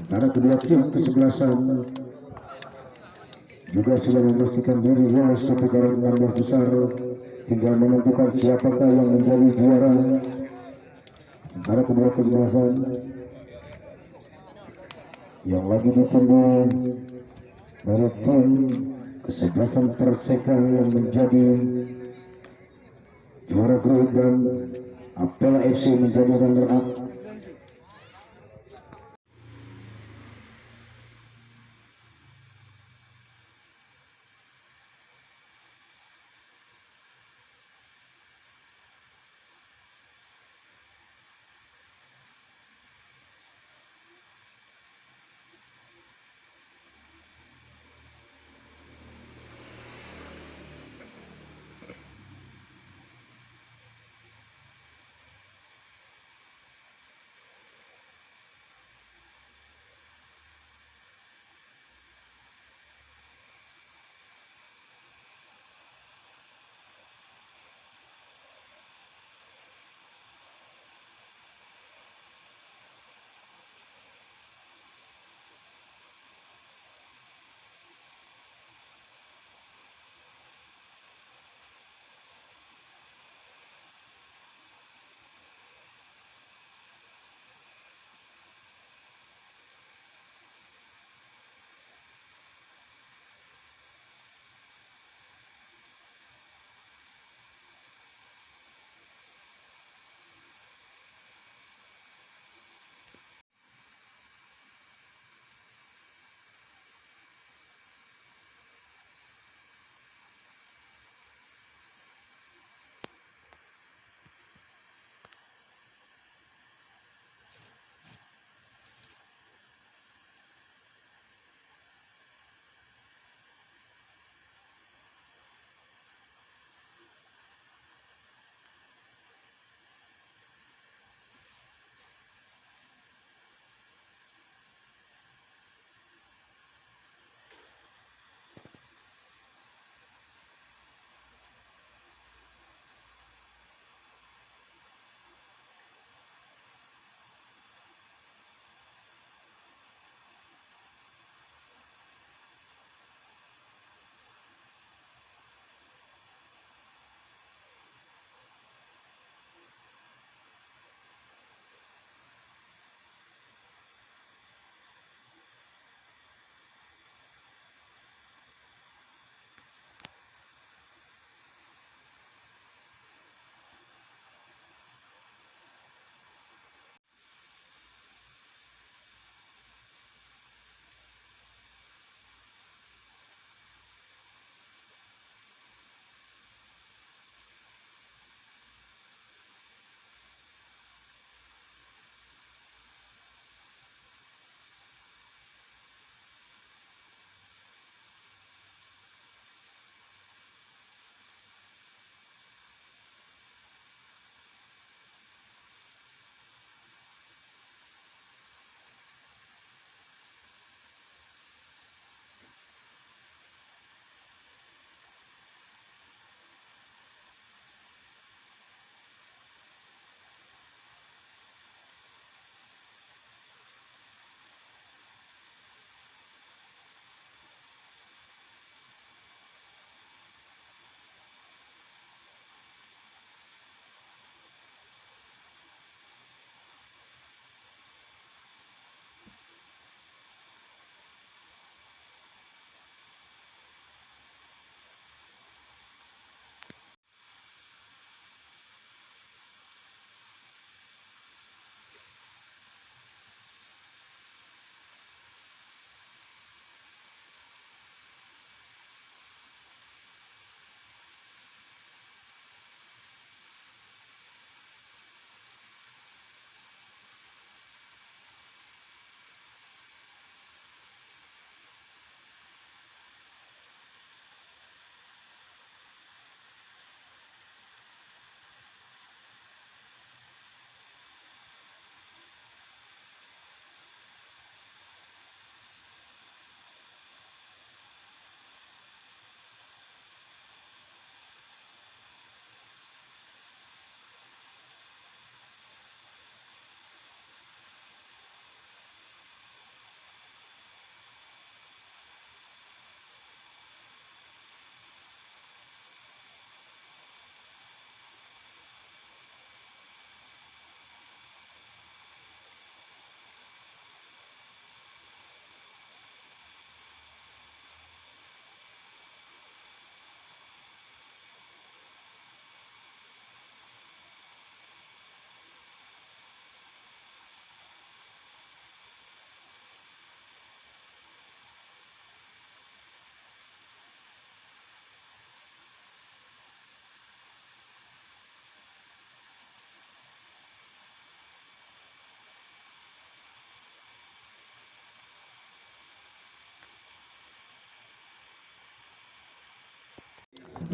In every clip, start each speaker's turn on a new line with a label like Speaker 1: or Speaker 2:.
Speaker 1: Karena kedua tim kesebelasan juga sudah memastikan diri lolos ke putaran 16 besar, tinggal menentukan siapakah yang menjadi juara. Karena kedua kesebelasan yang lagi ditunggu dari tim kesebelasan Perseka yang menjadi juara grup dan Apel FC menjadi runner up.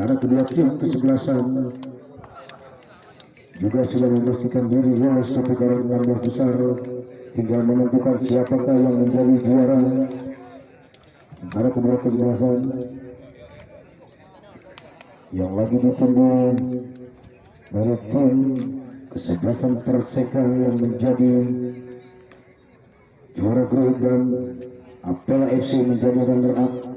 Speaker 1: karena kedua tim kesebelasan juga sudah memastikan diri lolos ke putaran 16 besar, tinggal menentukan siapakah yang menjadi juara karena kedua kesebelasan yang lagi ditunggu dari tim kesebelasan Perseka yang menjadi juara grup dan Apel FC menjadi runner up.